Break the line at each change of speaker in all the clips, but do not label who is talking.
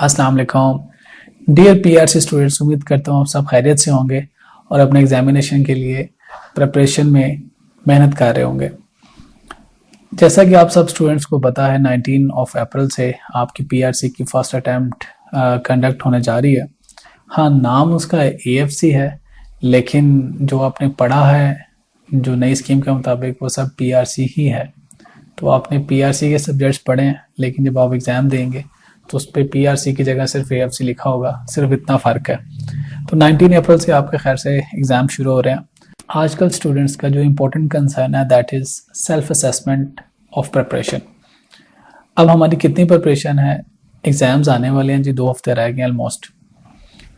अस्सलाम वालेकुम dear PRC students, उम्मीद करता हूँ आप सब खैरियत से होंगे और अपने एग्जामिनेशन के लिए प्रिपरेशन में मेहनत कर रहे होंगे। जैसा कि आप सब स्टूडेंट्स को पता है 19 अप्रैल से आपकी पीआरसी की फर्स्ट अटैम्प्ट कंडक्ट होने जा रही है। हाँ, नाम उसका एएफसी है, लेकिन जो आपने पढ़ा है जो नई स्कीम के मुताबिक वो सब पीआरसी ही है। तो आपने पीआरसी के सब्जेक्ट्स पढ़े हैं, लेकिन जब आप एग्ज़ाम देंगे तो उस पर पीआरसी की जगह सिर्फ एएफसी लिखा होगा, सिर्फ इतना फ़र्क है। तो 19 अप्रैल से आपके खैर से एग्ज़ाम शुरू हो रहे हैं। आजकल स्टूडेंट्स का जो इम्पोर्टेंट कंसर्न है that is self assessment of preparation. अब हमारी कितनी प्रिपरेशन है, एग्ज़ाम्स आने वाले हैं जी, 2 हफ्ते रह गए ऑलमोस्ट।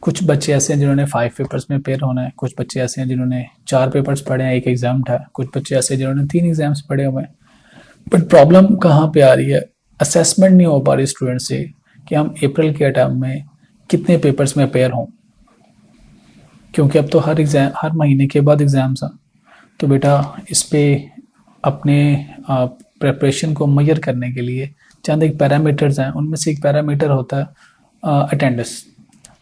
कुछ बच्चे ऐसे हैं जिन्होंने 5 पेपर्स में पेयर होना है, कुछ बच्चे ऐसे हैं जिन्होंने 4 पेपर्स पढ़े हैं, 1 एग्ज़ाम था, कुछ बच्चे ऐसे हैं जिन्होंने 3 एग्ज़ाम्स पढ़े हुए हैं। बट प्रॉब्लम कहाँ पे आ रही है, असेसमेंट नहीं हो पा रही स्टूडेंट से कि हम अप्रैल के टर्म में कितने पेपर्स में पेयर हों, क्योंकि अब तो हर महीने के बाद एग्ज़ाम्स हैं। तो बेटा इस पे अपने प्रिपरेशन को मेजर करने के लिए चंद एक पैरामीटर्स हैं, उनमें से एक पैरामीटर होता है अटेंडेंस।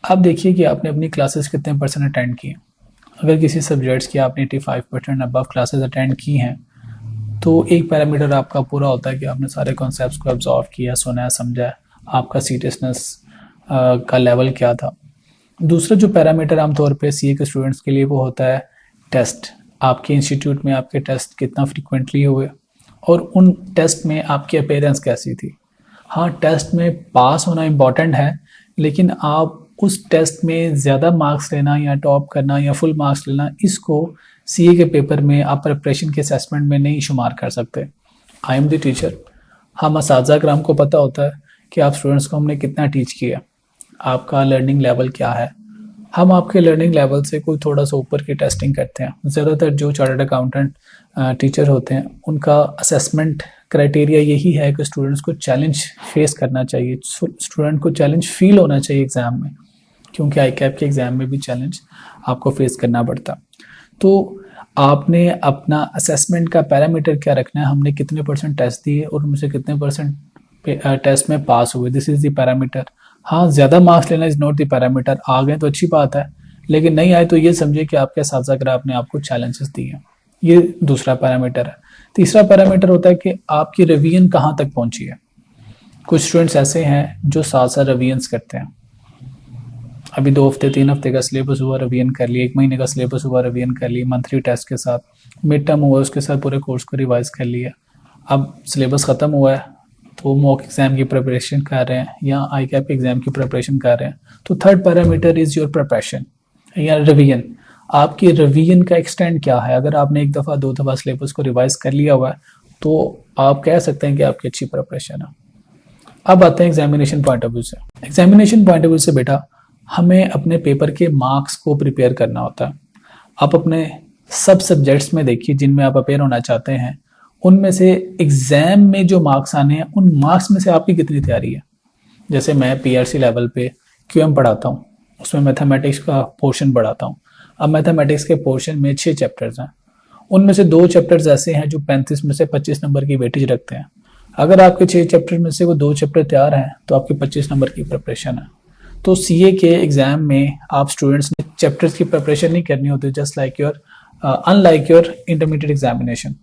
आप देखिए कि आपने अपनी क्लासेस कितने परसेंट अटेंड किए। अगर किसी सब्जेक्ट्स की आपने 85% अबव क्लासेस अटेंड की हैं तो एक पैरामीटर आपका पूरा होता है कि आपने सारे कॉन्सेप्ट्स को ऑब्जर्व किया, सुना, समझा, आपका सीरियसनेस का लेवल क्या था। दूसरा जो पैरामीटर आमतौर पे सीए के स्टूडेंट्स के लिए वो होता है टेस्ट। आपके इंस्टीट्यूट में आपके टेस्ट कितना फ्रिक्वेंटली हुए और उन टेस्ट में आपकी अपीयरेंस कैसी थी। हाँ, टेस्ट में पास होना इम्पॉर्टेंट है, लेकिन आप उस टेस्ट में ज़्यादा मार्क्स लेना या टॉप करना या फुल मार्क्स लेना, इसको सीए के पेपर में आप प्रिपरेशन के असेसमेंट में नहीं शुमार कर सकते। आई एम द टीचर, हम असातिज़ा कराम को पता होता है कि आप स्टूडेंट्स को हमने कितना टीच किया, आपका लर्निंग लेवल क्या है। हम आपके लर्निंग लेवल से कोई थोड़ा सा ऊपर की टेस्टिंग करते हैं। ज़्यादातर जो चार्टर्ड अकाउंटेंट टीचर होते हैं उनका असेसमेंट क्राइटेरिया यही है कि स्टूडेंट्स को चैलेंज फेस करना चाहिए, स्टूडेंट को चैलेंज फील होना चाहिए एग्ज़ाम में, क्योंकि आई कैप के एग्ज़ाम में भी चैलेंज आपको फेस करना पड़ता। तो आपने अपना असेसमेंट का पैरामीटर क्या रखना है, हमने कितने परसेंट टेस्ट दिए और उनमें से कितने परसेंट टेस्ट में पास हुए, दिस इज़ द पैरामीटर। हाँ, ज़्यादा मार्क्स लेना इज़ नॉट द पैरामीटर। आ गए तो अच्छी बात है, लेकिन नहीं आए तो ये समझिए कि आपके असातिज़ा ने आपको चैलेंजेस दिए। ये दूसरा पैरामीटर है। तीसरा पैरामीटर होता है कि आपकी रिवीजन कहाँ तक पहुँची है। कुछ स्टूडेंट्स ऐसे हैं जो साथ साथ रिवीजन्स करते हैं। अभी 2 हफ्ते 3 हफ्ते का सिलेबस हुआ, रिवीजन कर लिया, 1 महीने का सिलेबस हुआ, रिवीजन कर लिया, मंथली टेस्ट के साथ, मिड टर्म हुआ उसके साथ पूरे कोर्स को रिवाइज कर लिया। अब सिलेबस ख़त्म हुआ है तो मॉक एग्ज़ाम की प्रिपरेशन कर रहे हैं या आई कैप एग्ज़ाम की प्रिपरेशन कर रहे हैं। तो third parameter is your preparation या रिवीजन। आपकी रिवीजन का एक्सटेंड क्या है। अगर आपने 1 दफ़ा 2 दफ़ा सिलेबस को रिवाइज कर लिया हुआ है तो आप कह सकते हैं कि आपकी अच्छी प्रिपरेशन है। अब आते हैं एग्जामिनेशन पॉइंट ऑफ व्यू से। एग्जामिनेशन पॉइंट ऑफ व्यू से बेटा हमें अपने पेपर के मार्क्स को प्रिपेयर करना होता है। आप अपने सब सब्जेक्ट्स में देखिए जिनमें आप अपेयर होना चाहते हैं, उनमें से एग्ज़ाम में जो मार्क्स आने हैं उन मार्क्स में से आपकी कितनी तैयारी है। जैसे मैं पीआरसी लेवल पे क्यूएम पढ़ाता हूँ, उसमें मैथमेटिक्स का पोर्शन पढ़ाता हूँ। अब मैथमेटिक्स के पोर्शन में 6 चैप्टर्स हैं, उनमें से 2 चैप्टर्स ऐसे हैं जो 35 में से 25 नंबर की वेटेज रखते हैं। अगर आपके 6 चैप्टर में से वो 2 चैप्टर तैयार हैं तो आपकी 25 नंबर की प्रिपरेशन है। तो सीए के एग्ज़ाम में आप स्टूडेंट्स ने चैप्टर्स की प्रिपरेशन नहीं करनी होती, just like your unlike your intermediate examination.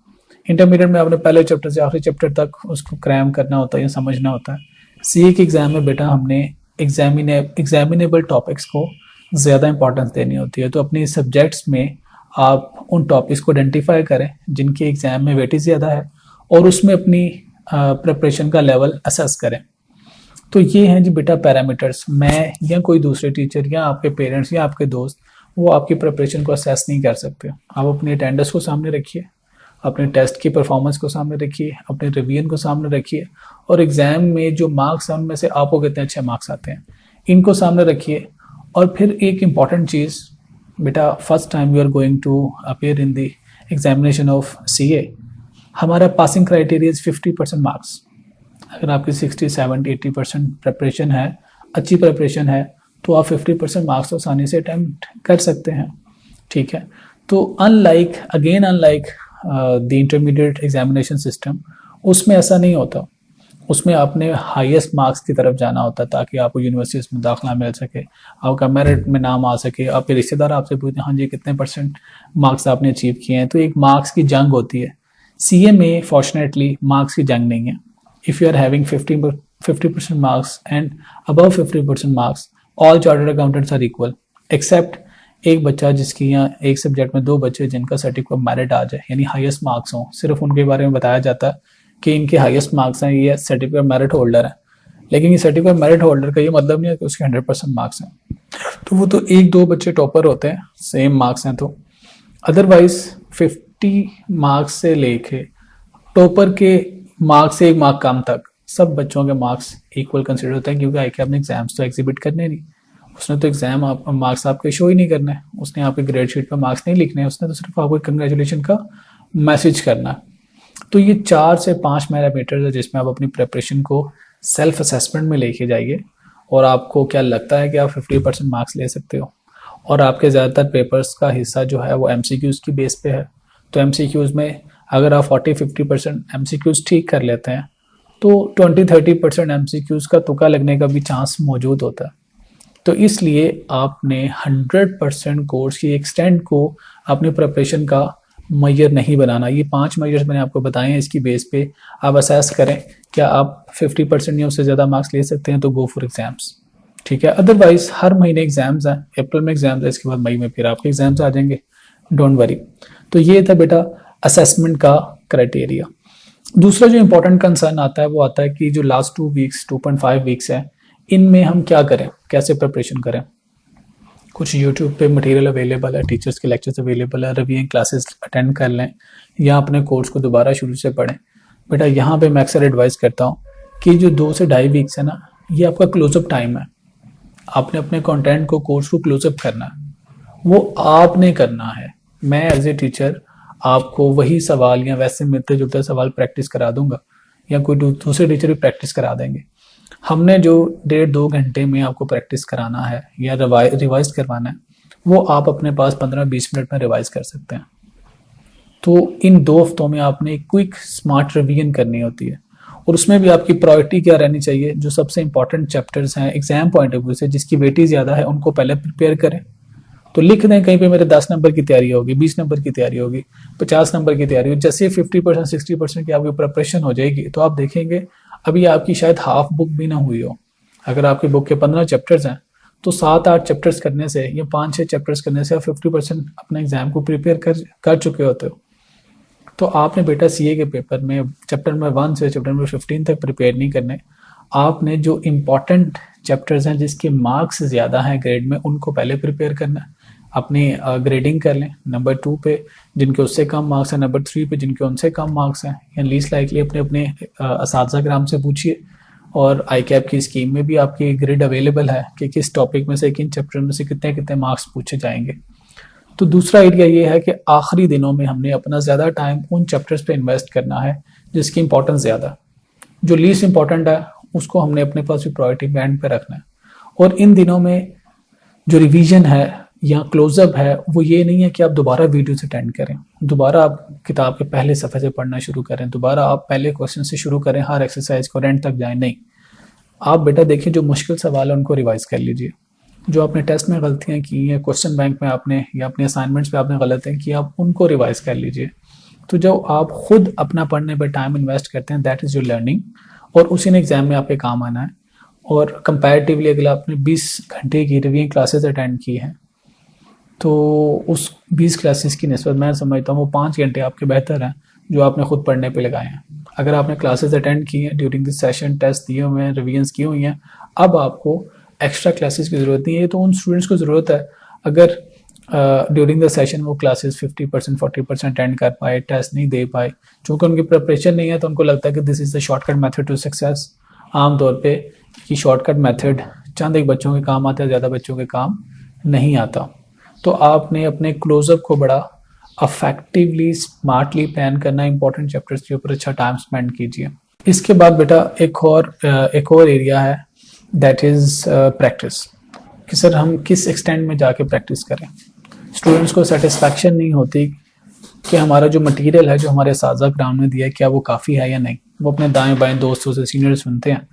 Intermediate में आपने पहले चैप्टर से आखिरी चैप्टर तक उसको क्रैम करना होता है या समझना होता है। सीए के एग्ज़ाम में बेटा हमने एग्जामिनेबल टॉपिक्स को ज़्यादा इंपॉर्टेंस देनी होती है। तो अपनी सब्जेक्ट्स में आप उन टॉपिक्स को आइडेंटिफाई करें जिनके एग्ज़ाम में वेटेज ज़्यादा है और उसमें अपनी प्रिपरेशन का लेवल असेस करें। तो ये हैं जी बेटा पैरामीटर्स। मैं या कोई दूसरे टीचर या आपके पेरेंट्स या आपके दोस्त वो आपकी प्रिपरेशन को असेस नहीं कर सकते। आप अपनी अटेंडेंस को सामने रखिए, अपने टेस्ट की परफॉर्मेंस को सामने रखिए, अपने रिवीजन को सामने रखिए और एग्ज़ाम में जो मार्क्स हैं उनमें से आपको कितने अच्छे मार्क्स आते हैं इनको सामने रखिए। और फिर एक इम्पॉर्टेंट चीज़ बेटा, first time you are going to appear in the examination of CA, हमारा पासिंग क्राइटेरिया इज 50% मार्क्स। अगर आपकी 60, 70, 80% प्रिपरेशन है, अच्छी प्रिपरेशन है, तो आप 50% मार्क्स तो आसानी से अटैम्प्ट कर सकते हैं। ठीक है, तो unlike the intermediate examination system, उसमें ऐसा नहीं होता। उसमें आपने हाईएस्ट मार्क्स की तरफ जाना होता है ताकि आपको यूनिवर्सिटीज में दाखिला मिल सके, आपका मेरिट में नाम आ सके, आपके रिश्तेदार आपसे पूछते हैं हाँ जी कितने परसेंट मार्क्स आपने अचीव किए हैं। तो एक मार्क्स की जंग होती है। सीए में फॉर्चुनेटली मार्क्स की जंग नहीं है। If you are having 50% marks and above 50% marks, all chartered accountants are equal except एक बच्चा जिसकी यहाँ एक सब्जेक्ट में 2 बच्चे जिनका सर्टिफिकेट मेरिट आ जाए यानी हाईएस्ट मार्क्स हों, सिर्फ उनके बारे में बताया जाता है कि इनके हाईएस्ट मार्क्स हैं, ये सर्टिफिकेट मेरिट होल्डर है। लेकिन ये सर्टिफिकेट मेरिट होल्डर का ये मतलब नहीं है कि उसके 100% मार्क्स हैं। तो वो तो 1-2 बच्चे टॉपर होते हैं, सेम मार्क्स हैं तो। अदरवाइज 50 मार्क्स से लेके टॉपर के मार्क्स से 1 मार्क कम तक सब बच्चों के मार्क्स इक्वल कंसिडर होते हैं, क्योंकि आईके आपने एग्जाम्स तो एग्जिबिट करने नहीं, उसने तो एग्जाम मार्क्स आपके शो ही नहीं करना है, उसने आपके ग्रेड शीट पर मार्क्स नहीं लिखने हैं, उसने तो सिर्फ आपको कंग्रेचुलेशन का मैसेज करना है। तो ये 4 से 5 पैरामीटर्स है जिसमें आप अपनी प्रिपरेशन को सेल्फ असेसमेंट में लेके जाइए और आपको क्या लगता है कि आप 50% मार्क्स ले सकते हो। और आपके ज़्यादातर पेपर्स का हिस्सा जो है वो एमसीक्यूज़ की बेस पे है। तो एमसीक्यूज़ में अगर आप 40-50% एमसीक्यूज़ ठीक कर लेते हैं तो 20-30% एमसीक्यूज़ का तुक्का लगने का भी चांस मौजूद होता है। तो इसलिए आपने 100% कोर्स की एक्सटेंड को अपनी प्रिपरेशन का मेजर नहीं बनाना। ये 5 मेजर्स मैंने आपको बताए हैं, इसकी बेस पे आप असेस करें क्या आप 50% या उससे ज़्यादा मार्क्स ले सकते हैं तो गो फॉर एग्जाम्स, ठीक है। अदरवाइज हर महीने एग्जाम्स हैं, अप्रैल में एग्जाम्स है, इसके बाद मई में फिर आपके एग्जाम्स आ जाएंगे, डोंट वरी। तो ये था बेटा असेसमेंट का क्राइटेरिया। दूसरा जो इंपॉर्टेंट कंसर्न आता है वो आता है कि जो लास्ट 2 वीक्स 2.5 वीक्स है इनमें हम क्या करें, कैसे प्रिपरेशन करें। कुछ यूट्यूब पे मटेरियल अवेलेबल है, टीचर्स के लेक्चर्स अवेलेबल है, रिवीजिंग क्लासेस अटेंड कर लें या अपने कोर्स को दोबारा शुरू से पढ़ें। बेटा यहाँ पे मैं अक्सर एडवाइस करता हूँ कि जो 2 से 2.5 वीक्स है ना, ये आपका क्लोजअप टाइम है। आपने अपने कंटेंट को, कोर्स को क्लोजअप करना है, वो आपने करना है। मैं एज ए टीचर आपको वही सवाल या वैसे मिलते जुलते सवाल प्रैक्टिस करा दूंगा या कोई दूसरे टीचर भी प्रैक्टिस करा देंगे। हमने जो 1.5-2 घंटे में आपको प्रैक्टिस कराना है या रिवाइज करवाना है वो आप अपने पास 15-20 मिनट में रिवाइज कर सकते हैं। तो इन 2 हफ्तों में आपने एक क्विक स्मार्ट रिवीजन करनी होती है और उसमें भी आपकी प्रायोरिटी क्या रहनी चाहिए, जो सबसे इंपॉर्टेंट चैप्टर्स हैं एग्जाम पॉइंट ऑफ व्यू से, जिसकी वेटेज ज़्यादा है, उनको पहले प्रिपेयर करें। तो लिख दें कहीं पे मेरे 10 नंबर की तैयारी होगी, 20 नंबर की तैयारी होगी, 50 नंबर की तैयारी होगी। जैसे 50% 60% की आपकी प्रिपरेशन हो जाएगी तो आप देखेंगे अभी आपकी शायद हाफ बुक भी ना हुई हो। अगर आपकी बुक के 15 चैप्टर्स हैं तो 7-8 चैप्टर्स करने से या 5-6 चैप्टर्स करने से आप 50% अपने एग्जाम को प्रिपेयर कर चुके होते हो। तो आपने बेटा सीए के पेपर में चैप्टर नंबर 1 से चैप्टर नंबर 15 तक प्रिपेयर नहीं करने, आपने जो इम्पॉर्टेंट चैप्टर्स हैं जिसके मार्क्स ज़्यादा हैं ग्रेड में उनको पहले प्रिपेयर करना है। अपनी ग्रेडिंग कर लें, नंबर 2 पे जिनके उससे कम मार्क्स हैं, नंबर 3 पे जिनके उनसे कम मार्क्स हैं, या लीस्ट लाइकली अपने असातिज़ा कराम से पूछिए। और आई कैप की स्कीम में भी आपकी ग्रिड अवेलेबल है कि किस टॉपिक में से, किन चैप्टर में से कितने कितने मार्क्स पूछे जाएंगे। तो दूसरा एरिया ये है कि आखिरी दिनों में हमने अपना ज़्यादा टाइम उन चैप्टर्स पे इन्वेस्ट करना है जिसकी इंपॉर्टेंस ज़्यादा, जो लीस्ट इंपॉर्टेंट है उसको हमने अपने पास भी प्रायोरिटी बैंड पे रखना है। और इन दिनों में जो रिवीजन है या क्लोजअप है वो ये नहीं है कि आप दोबारा वीडियोस अटेंड करें, दोबारा आप किताब के पहले सफ़े से पढ़ना शुरू करें, दोबारा आप पहले क्वेश्चन से शुरू करें, हर एक्सरसाइज को एंड तक जाएं। नहीं, आप बेटा देखिए जो मुश्किल सवाल है उनको रिवाइज कर लीजिए। जो आपने टेस्ट में गलतियाँ की हैं, क्वेश्चन बैंक में आपने या अपने असाइनमेंट्स पे आपने गलतियाँ की, आप उनको रिवाइज कर लीजिए। तो जो आप खुद अपना पढ़ने पर टाइम इन्वेस्ट करते हैं दैट इज़ योर लर्निंग, और उसी ने एग्जाम में आपके काम आना है। और कंपैरेटिवली अगर आपने 20 घंटे की रिवीजन क्लासेस अटेंड की हैं तो उस 20 क्लासेस की निस्बत मैं समझता हूँ वो 5 घंटे आपके बेहतर हैं जो आपने खुद पढ़ने पे लगाए हैं। अगर आपने क्लासेस अटेंड की हैं ड्यूरिंग दिस सेशन, टेस्ट दिए हुए हैं, रिवीजन्स की हुई हैं, अब आपको एक्स्ट्रा क्लासेस की ज़रूरत नहीं है। ये तो उन स्टूडेंट्स को ज़रूरत है अगर ड्यूरिंग द सेशन वो क्लासेस 50% 40% अटेंड कर पाए, टेस्ट नहीं दे पाए, चूँकि उनकी प्रिपरेशन नहीं है तो उनको लगता है कि this is the shortcut method to success. आमतौर पे कि शॉर्टकट मेथड चंद एक बच्चों के काम आता है, ज़्यादा बच्चों के काम नहीं आता। तो आपने अपने क्लोजअप को बड़ा अफेक्टिवली स्मार्टली प्लान करना, इंपॉर्टेंट चैप्टर्स के ऊपर अच्छा टाइम स्पेंड कीजिए। इसके बाद बेटा एक और एरिया है दैट इज़ प्रैक्टिस, कि सर हम किस एक्सटेंड में जाके प्रैक्टिस करें। स्टूडेंट्स को सेटिस्फैक्शन नहीं होती कि हमारा जो मटेरियल है जो हमारे साजा ग्राउंड में दिया है क्या वो काफ़ी है या नहीं। वो अपने दाएं बाएं दोस्तों से, सीनियर सुनते हैं।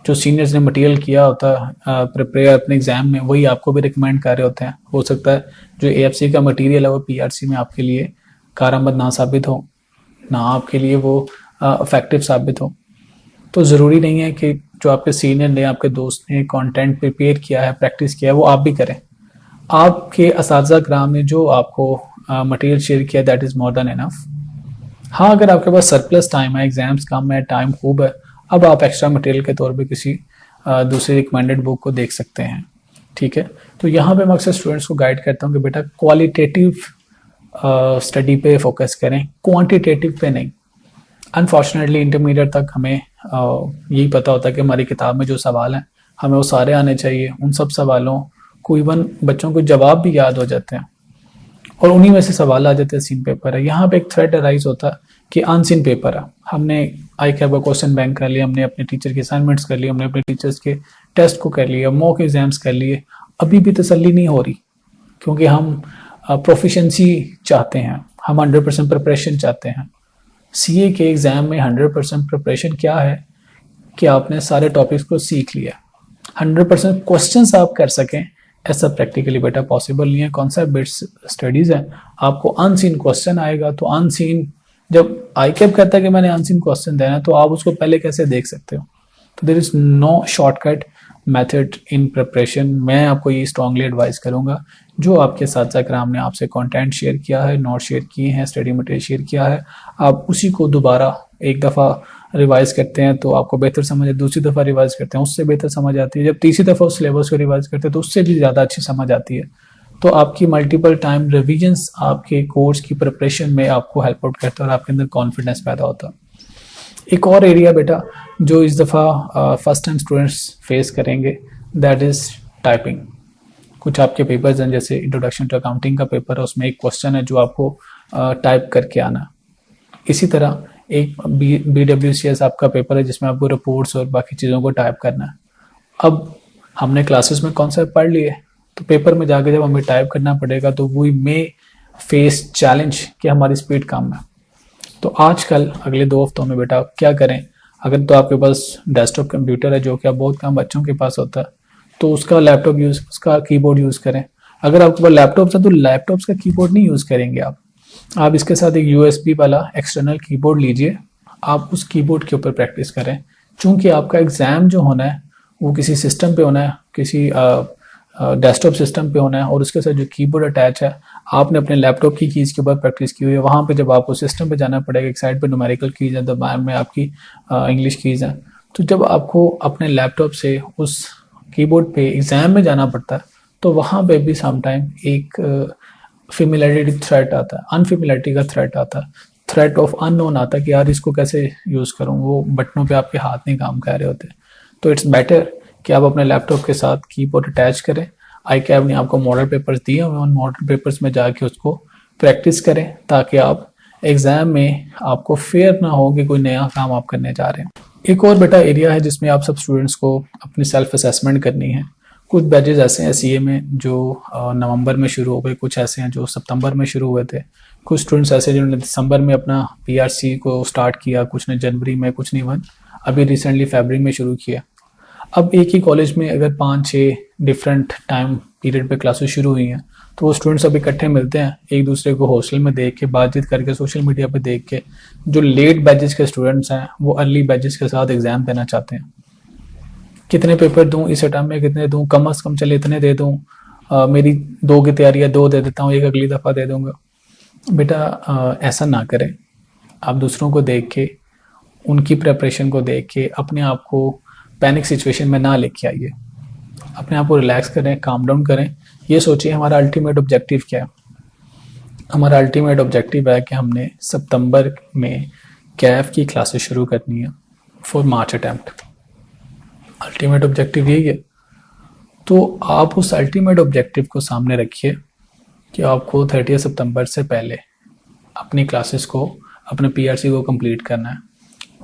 जो सीनियर्स ने मटेरियल किया होता है प्रिपेयर अपने एग्जाम में, वही आपको भी रिकमेंड कर रहे होते हैं। हो सकता है जो एएफसी का मटेरियल है वो पीआरसी में आपके लिए कारआमद ना साबित हो, ना आपके लिए वो इफेक्टिव साबित हो। तो ज़रूरी नहीं है कि जो आपके सीनियर ने, आपके दोस्त ने कंटेंट प्रिपेयर किया है, प्रैक्टिस किया है, वो आप भी करें। आपके असातिज़ा कराम ने जो आपको मटेरियल शेयर किया, that is more than enough. हाँ, अगर आपके पास सरप्लस टाइम है, एग्जाम्स कम है, टाइम खूब है, अब आप एक्स्ट्रा मटेरियल के तौर पे किसी दूसरी रिकमेंडेड बुक को देख सकते हैं। ठीक है, तो यहाँ पे मैं अक्सर स्टूडेंट्स को गाइड करता हूँ कि बेटा क्वालिटेटिव स्टडी पे फोकस करें, क्वांटिटेटिव पे नहीं। अनफॉर्चुनेटली इंटरमीडिएट तक हमें यही पता होता है कि हमारी किताब में जो सवाल हैं हमें वो सारे आने चाहिए। उन सब सवालों को इवन बच्चों को जवाब भी याद हो जाते हैं और उन्हीं में से सवाल आ जाते हैं। सीन पेपर है, यहाँ पे एक थ्रेड अराइज होता है कि अनसीन पेपर है। हमने आई कैब का क्वेश्चन बैंक कर लिया, हमने अपने टीचर के असाइनमेंट्स कर लिए, हमने अपने टीचर्स के टेस्ट को कर लिया, मॉक एग्जाम्स कर लिए, अभी भी तसल्ली नहीं हो रही क्योंकि हम प्रोफिशिएंसी चाहते हैं, हम 100% प्रिपरेशन चाहते हैं। सीए के एग्जाम में 100% प्रिपरेशन क्या है कि आपने सारे टॉपिक्स को सीख लिया। 100% क्वेश्चंस आप कर सकें, ऐसा प्रैक्टिकली बेटा पॉसिबल नहीं है। कॉन्सेप्ट बेस्ड स्टडीज है, आपको अनसीन क्वेश्चन आएगा। तो अनसीन, जब आई कैब कहता है कि मैंने अनसीन क्वेश्चन देना है, तो आप उसको पहले कैसे देख सकते हो? तो there is no shortcut method in preparation. मैं आपको ये स्ट्रांगली एडवाइस करूंगा, जो आपके साथ कराम ने आपसे कंटेंट शेयर किया है, नोट शेयर किए हैं, स्टडी मटेरियल शेयर किया है, आप उसी को दोबारा एक दफ़ा रिवाइज करते हैं तो आपको बेहतर समझ है, दूसरी दफ़ा रिवाइज करते हैं उससे बेहतर समझ आती है, जब तीसरी दफ़ा उस सिलेबस को रिवाइज करते हैं तो उससे भी ज़्यादा अच्छी समझ आती है। तो आपकी मल्टीपल टाइम रिविजन्स आपके कोर्स की प्रिपरेशन में आपको हेल्प आउट करता है और आपके अंदर कॉन्फिडेंस पैदा होता है। एक और एरिया बेटा जो इस दफ़ा फर्स्ट टाइम स्टूडेंट्स फेस करेंगे, दैट इज़ टाइपिंग। कुछ आपके पेपर्स हैं, जैसे इंट्रोडक्शन टू अकाउंटिंग का पेपर है, उसमें एक क्वेश्चन है जो आपको टाइप करके आना। इसी तरह एक BWCS आपका पेपर है जिसमें आपको रिपोर्ट्स और बाकी चीज़ों को टाइप करना है। अब हमने क्लासेस में कॉन्सेप्ट पढ़ लिए, तो पेपर में जाके जब हमें टाइप करना पड़ेगा तो वी मे फेस चैलेंज कि हमारी स्पीड कम है। तो आजकल अगले 2 हफ्तों में बेटा क्या करें? अगर तो आपके पास डेस्कटॉप कंप्यूटर है, जो कि बहुत कम बच्चों के पास होता है, तो उसका लैपटॉप यूज़, उसका कीबोर्ड यूज़ करें। अगर आपके पास लैपटॉप है तो लैपटॉप्स का कीबोर्ड नहीं यूज़ करेंगे आप इसके साथ एक USB वाला एक्सटर्नल कीबोर्ड लीजिए, आप उस कीबोर्ड के ऊपर प्रैक्टिस करें। चूंकि आपका एग्ज़ाम जो होना है वो किसी सिस्टम पे होना है, किसी डेस्कटॉप सिस्टम पे होना है, और उसके साथ जो कीबोर्ड अटैच है आपने अपने लैपटॉप की कीज़ के ऊपर प्रैक्टिस की हुई है। वहाँ पे जब आपको सिस्टम पे जाना पड़ेगा, एक साइड पे न्यूमेरिकल कीज़ है, तो बाहर में आपकी इंग्लिश कीज़ है। तो जब आपको अपने लैपटॉप से उस कीबोर्ड पे एग्ज़ाम में जाना पड़ता है तो वहाँ पे भी समटाइम एक फेमिलियरिटी थ्रेट आता है, अनफेमिलियरिटी का थ्रेट आता है, थ्रेट ऑफ अननोन आता है कि यार इसको कैसे यूज़ करूँ, वो बटनों पे आपके हाथ नहीं काम कर रहे होते। तो इट्स बेटर कि आप अपने लैपटॉप के साथ कीबोर्ड अटैच करें। आई कैब ने आपको मॉडल पेपर्स दिए हुए, उन मॉडल पेपर्स में जाके उसको प्रैक्टिस करें ताकि आप एग्ज़ाम में आपको फेयर ना हो कि कोई नया काम आप करने जा रहे हैं। एक और बेटा एरिया है जिसमें आप सब स्टूडेंट्स को अपनी सेल्फ असेसमेंट करनी है। कुछ बैचेज ऐसे हैं सीए में जो नवंबर में शुरू हो गए, कुछ ऐसे हैं जो सितंबर में शुरू हुए थे, कुछ स्टूडेंट्स ऐसे जिन्होंने दिसंबर में अपना पीआरसी को स्टार्ट किया, कुछ ने जनवरी में, कुछ ने इवन अभी रिसेंटली फरवरी में शुरू किया। अब एक ही कॉलेज में अगर 5-6 डिफरेंट टाइम पीरियड पे क्लासेस शुरू हुई हैं तो वो स्टूडेंट्स अब इकट्ठे मिलते हैं, एक दूसरे को हॉस्टल में देख के, बातचीत करके, सोशल मीडिया पे देख के। जो लेट बैचेज के स्टूडेंट्स हैं वो अर्ली बैचेज के साथ एग्जाम देना चाहते हैं। कितने पेपर दूं इस टर्म में, कितने दूं, कम से कम चले इतने दे दूं, मेरी 2 की तैयारी है 2 दे देता हूँ, एक अगली दफ़ा दे दूंगा। बेटा ऐसा ना करें। आप दूसरों को देख के, उनकी प्रेपरेशन को देख के अपने आप को पैनिक सिचुएशन में ना लेके आइए। अपने आप को रिलैक्स करें, काम डाउन करें। ये सोचिए हमारा अल्टीमेट ऑब्जेक्टिव क्या है। हमारा अल्टीमेट ऑब्जेक्टिव है कि हमने सितंबर में कैफ की क्लासेस शुरू करनी है for March attempt. Ultimate objective यही है। तो आप उस अल्टीमेट ऑब्जेक्टिव को सामने रखिए कि आपको 30 सितंबर से पहले अपनी क्लासेस को, अपने पीआरसी को कंप्लीट करना है।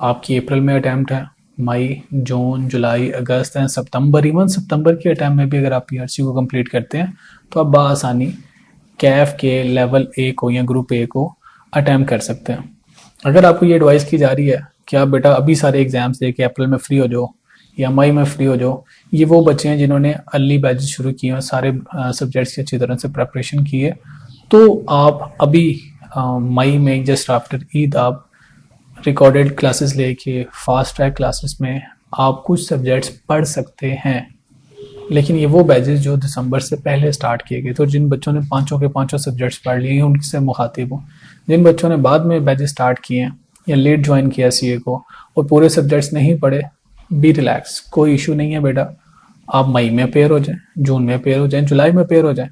आपकी अप्रैल में अटैम्प्ट है, मई, जून, जुलाई, अगस्त एंड सितंबर, इवन सितंबर के अटैम्प्ट में भी अगर आप पीआरसी को कंप्लीट करते हैं तो आप बआसानी कैफ के लेवल 1 को या ग्रुप ए को अटैम्प्ट कर सकते हैं। अगर आपको ये एडवाइस की जा रही है कि आप बेटा अभी सारे एग्जाम्स दे के अप्रैल में फ्री हो जाओ या मई में फ्री हो जाओ, ये वो बच्चे हैं जिन्होंने अर्ली बैचेस शुरू किए हैं, सारे सब्जेक्ट्स की अच्छी तरह से प्रेपरेशन की है, तो आप अभी मई में जस्ट आफ्टर ईद आप रिकॉर्डेड क्लासेस लेके फास्ट ट्रैक क्लासेस में आप कुछ सब्जेक्ट्स पढ़ सकते हैं। लेकिन ये वो बैचेस जो दिसंबर से पहले स्टार्ट किए गए, तो जिन बच्चों ने पांचों के पांचों सब्जेक्ट्स पढ़ लिए हैं उनसे मुखातिब हूँ। जिन बच्चों ने बाद में बैचेस स्टार्ट किए हैं या लेट ज्वाइन किया सीए को और पूरे सब्जेक्ट्स नहीं पढ़े, बी रिलैक्स, कोई इशू नहीं है बेटा। आप मई में पेयर हो जाएं, जून में पेयर हो जाएं, जुलाई में पेयर हो जाएं।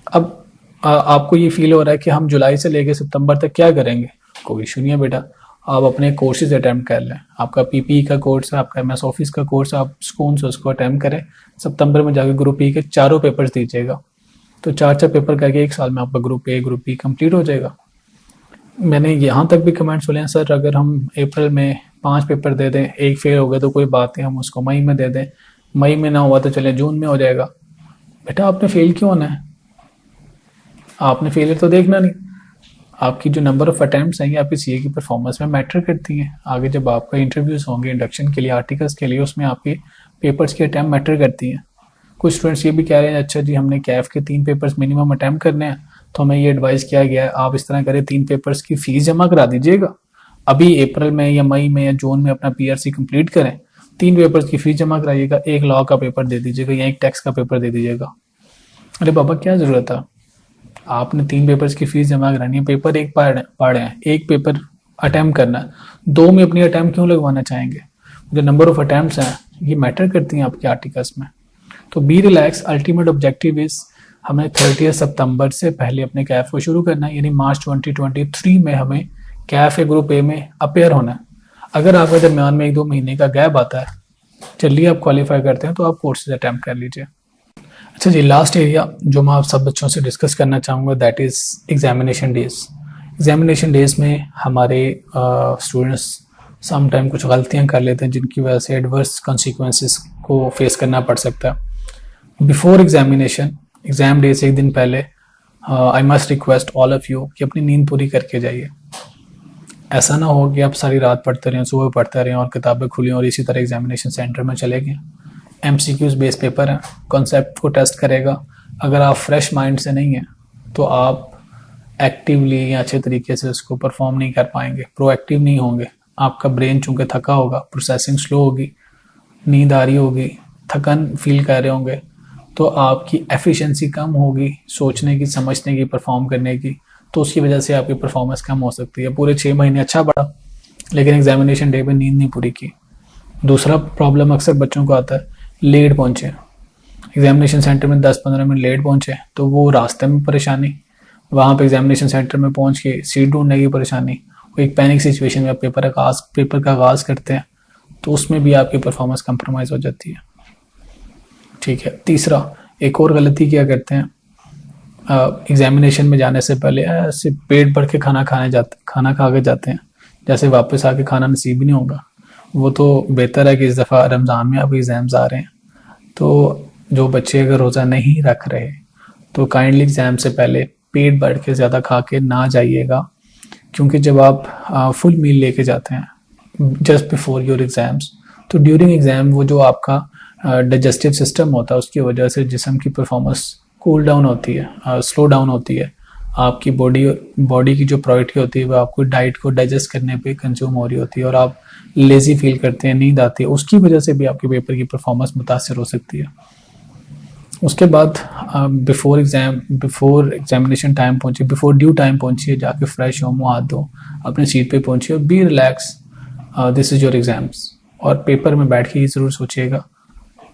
अब आपको ये फील हो रहा है कि हम जुलाई से लेकर सितंबर तक क्या करेंगे, कोई इशू नहीं है बेटा। आप अपने कोर्सेज अटैम्प्ट कर लें, आपका पीपीई का कोर्स है, आपका एमएस ऑफिस का कोर्स है, आप सुकून से उसको अटैम्प्ट करें। सितंबर में जाकर ग्रुप ई के चारों पेपर्स दीजिएगा, तो 4-4 पेपर करके एक साल में आपका group A group B complete हो जाएगा। मैंने यहाँ तक भी कमेंट सुने हैं, सर अगर हम अप्रैल में 5 पेपर दे दें, एक फेल हो गया तो कोई बात नहीं, हम उसको मई में दे दें, मई में ना हुआ तो चले जून में हो जाएगा। बेटा आपने फेल क्यों होना है? आपने फेलियर तो देखना नहीं। आपकी जो नंबर ऑफ अटेम्प्ट्स हैं ये आपकी सीए की परफॉर्मेंस में मैटर करती हैं। आगे जब आपका इंटरव्यूज होंगे इंडक्शन के लिए, आर्टिकल्स के लिए, उसमें आपके पेपर्स की अटैम्प्ट मैटर करती हैं। कुछ स्टूडेंट्स ये भी कह रहे हैं अच्छा जी हमने कैफ के 3 पेपर्स मिनिमम अटैम्प्ट करने हैं, तो हमें ये एडवाइस किया गया है आप इस तरह करें 3 पेपर्स की फीस जमा करा दीजिएगा, अभी अप्रैल में या मई में या जून में अपना पीआरसी कंप्लीट करें, 3 पेपर्स की फीस जमा कराइएगा, एक लॉ का पेपर दे दीजिएगा या एक टैक्स का पेपर दे दीजिएगा। अरे बाबा क्या जरूरत है, आपने 3 पेपर्स की फीस जमा करानी है, पेपर एक पढ़े हैं, एक पेपर अटैम्प्ट करना है, 2 में अपनी अटैम्प्ट क्यों लगवाना चाहेंगे? जो नंबर ऑफ अटैम्प्ट्स हैं ये मैटर करती हैं आपके आर्टिकल्स में। तो be relax, ultimate objective is हमें 30 सितंबर से पहले अपने कैफ को शुरू करना है, यानी मार्च 2023 में हमें कैफ ए ग्रुप ए में अपेयर होना है। अगर आपके दरमियान में 1-2 महीने का गैप आता है, चलिए आप क्वालिफाई करते हैं तो आप कोर्सेज अटैम्प्ट कर लीजिए। अच्छा जी, लास्ट एरिया जो मैं आप सब बच्चों से डिस्कस करना चाहूँगा that is examination days. Examination days में हमारे स्टूडेंट्स सम टाइम कुछ गलतियाँ कर लेते हैं जिनकी वजह से एडवर्स कॉन्सिक्वेंसेस को फेस करना पड़ सकता है। बिफोर एग्जामिनेशन, एग्जाम डे से एक दिन पहले I must request all of you कि अपनी नींद पूरी करके जाइए। ऐसा ना हो कि आप सारी रात पढ़ते रहें, सुबह पढ़ते रहें और किताबें खुली और इसी तरह एग्जामिनेशन सेंटर में चले गए। एमसीक्यूज बेस्ड पेपर है, कॉन्सेप्ट को टेस्ट करेगा। अगर आप फ्रेश माइंड से नहीं हैं तो आप एक्टिवली या अच्छे तरीके से उसको परफॉर्म नहीं कर पाएंगे, प्रोएक्टिव नहीं होंगे। आपका ब्रेन चूंकि थका होगा, प्रोसेसिंग स्लो होगी, नींद आ रही होगी, थकन फील कर रहे होंगे, तो आपकी एफिशिएंसी कम होगी सोचने की, समझने की, परफॉर्म करने की, तो उसकी वजह से आपकी परफॉर्मेंस कम हो सकती है। पूरे 6 महीने अच्छा पढ़ा लेकिन एग्जामिनेशन डे पे नींद नहीं पूरी की। दूसरा प्रॉब्लम अक्सर बच्चों को आता है, लेट पहुंचे एग्जामिनेशन सेंटर में, 10-15 मिनट लेट पहुंचे तो वो रास्ते में परेशानी, वहाँ पे एग्जामिनेशन सेंटर में पहुंच के सीट ढूंढने की परेशानी, वो एक पैनिक सिचुएशन में आप पेपर का आगाज़ करते हैं तो उसमें भी आपकी परफॉर्मेंस कंप्रोमाइज़ हो जाती है। ठीक है। तीसरा, एक और गलती क्या करते हैं, एग्जामिनेशन में जाने से पहले ऐसे पेट भर के खाना खा के जाते हैं, जैसे वापस आके खाना नसीब ही नहीं होगा। वो तो बेहतर है कि इस दफ़ा रमज़ान में आपके एग्ज़ाम्स आ रहे हैं, तो जो बच्चे अगर रोज़ा नहीं रख रहे तो काइंडली एग्ज़ाम से पहले पेट भर के ज़्यादा खा के ना जाइएगा, क्योंकि जब आप फुल मील लेके जाते हैं जस्ट बिफोर योर एग्ज़ाम्स, तो ड्यूरिंग एग्ज़ाम वो जो आपका डाइजेस्टिव सिस्टम होता है उसकी वजह से जिस्म की परफॉर्मेंस कूल डाउन होती है, स्लो डाउन होती है। आपकी बॉडी की जो प्रायोरिटी होती है वो आपको डाइट को डाइजेस्ट करने पे कंज्यूम हो रही होती है और आप लेजी फील करते हैं, नींद आती है, उसकी वजह से भी आपके पेपर की परफॉर्मेंस मुतासर हो सकती है। उसके बाद बिफोर एग्जामिनेशन टाइम पहुंचिए, बिफोर ड्यू टाइम पहुंचिए, जाके फ्रेश हो, मुँह हाथ धो, अपने सीट पे पहुंचिए और be relax, this is your exams. और पेपर में बैठ के ये ज़रूर सोचिएगा,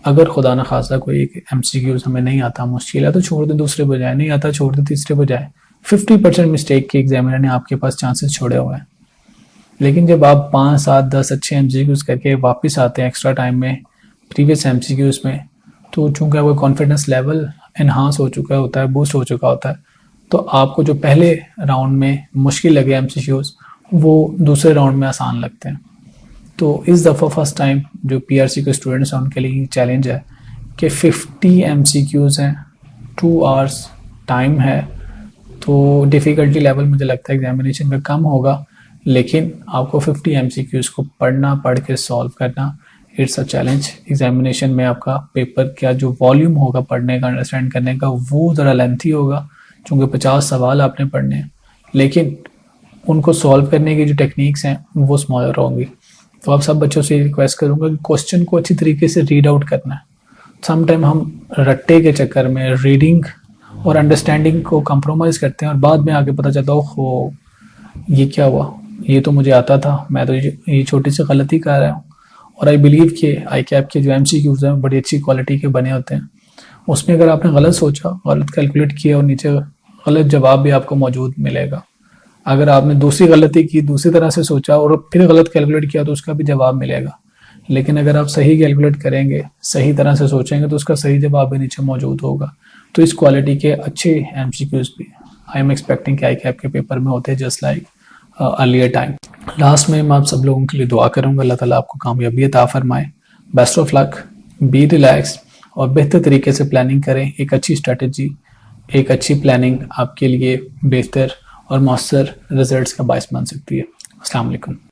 अगर खुदा न खासा कोई एक एमसीक्यूज हमें नहीं आता, मुश्किल है, तो छोड़ दे, दूसरे बजाय, नहीं आता छोड़ दे, तीसरे बजाय। 50% मिस्टेक के एग्जामिनर ने आपके पास चांसेस छोड़े हुए हैं। लेकिन जब आप 5, 7, 10 अच्छे एमसीक्यूज करके वापस आते हैं एक्स्ट्रा टाइम में प्रीवियस एमसीक्यूज में, तो चूंकि आपका कॉन्फिडेंस लेवल इन्हांस हो चुका होता है, बूस्ट हो चुका होता है, तो आपको जो पहले राउंड में मुश्किल लगे एमसीक्यूज वो दूसरे राउंड में आसान लगते हैं। तो इस दफ़ा फर्स्ट टाइम जो पीआरसी के स्टूडेंट्स हैं उनके लिए चैलेंज है कि 50 एमसीक्यूज हैं, 2 आवर्स टाइम है, तो डिफ़िकल्टी लेवल मुझे लगता है एग्जामिनेशन में कम होगा, लेकिन आपको 50 MCQs को पढ़ के सॉल्व करना, इट्स अ चैलेंज। एग्जामिनेशन में आपका पेपर का जो वॉल्यूम होगा पढ़ने का, अंडरस्टैंड करने का, वो ज़रा लेंथी होगा, चूँकि 50 सवाल आपने पढ़ने हैं, लेकिन उनको सॉल्व करने की जो टेक्निक्स हैं वो स्मॉलर होंगी। तो आप सब बच्चों से रिक्वेस्ट करूँगा कि क्वेश्चन को अच्छी तरीके से रीड आउट करना है। समटाइम हम रट्टे के चक्कर में रीडिंग और अंडरस्टैंडिंग को कंप्रोमाइज़ करते हैं और बाद में आगे पता चलता हो ये क्या हुआ, ये तो मुझे आता था, मैं तो ये छोटी सी गलती कर रहा हूँ। और आई बिलीव कि आई कैप के जो MCQs हैं बड़ी अच्छी क्वालिटी के बने होते हैं। उसमें अगर आपने गलत सोचा, गलत कैलकुलेट किया और नीचे गलत जवाब भी आपको मौजूद मिलेगा। अगर आपने दूसरी गलती की, दूसरी तरह से सोचा और फिर गलत कैलकुलेट किया तो उसका भी जवाब मिलेगा। लेकिन अगर आप सही कैलकुलेट करेंगे, सही तरह से सोचेंगे तो उसका सही जवाब भी नीचे मौजूद होगा। तो इस क्वालिटी के अच्छे MCQs भी आई एम एक्सपेक्टिंग कि आई कैप के पेपर में होते हैं, just like earlier time. Last में मैं आप सब लोगों के लिए दुआ करूंगा, अल्लाह ताला आपको कामयाबी अता फरमाए। Best of luck, be relax और बेहतर तरीके से प्लानिंग करें। एक अच्छी स्ट्रेटजी, एक अच्छी प्लानिंग आपके लिए बेहतर और मौसर रिजल्ट्स का बायस बन सकती है। अस्सलाम वालेकुम।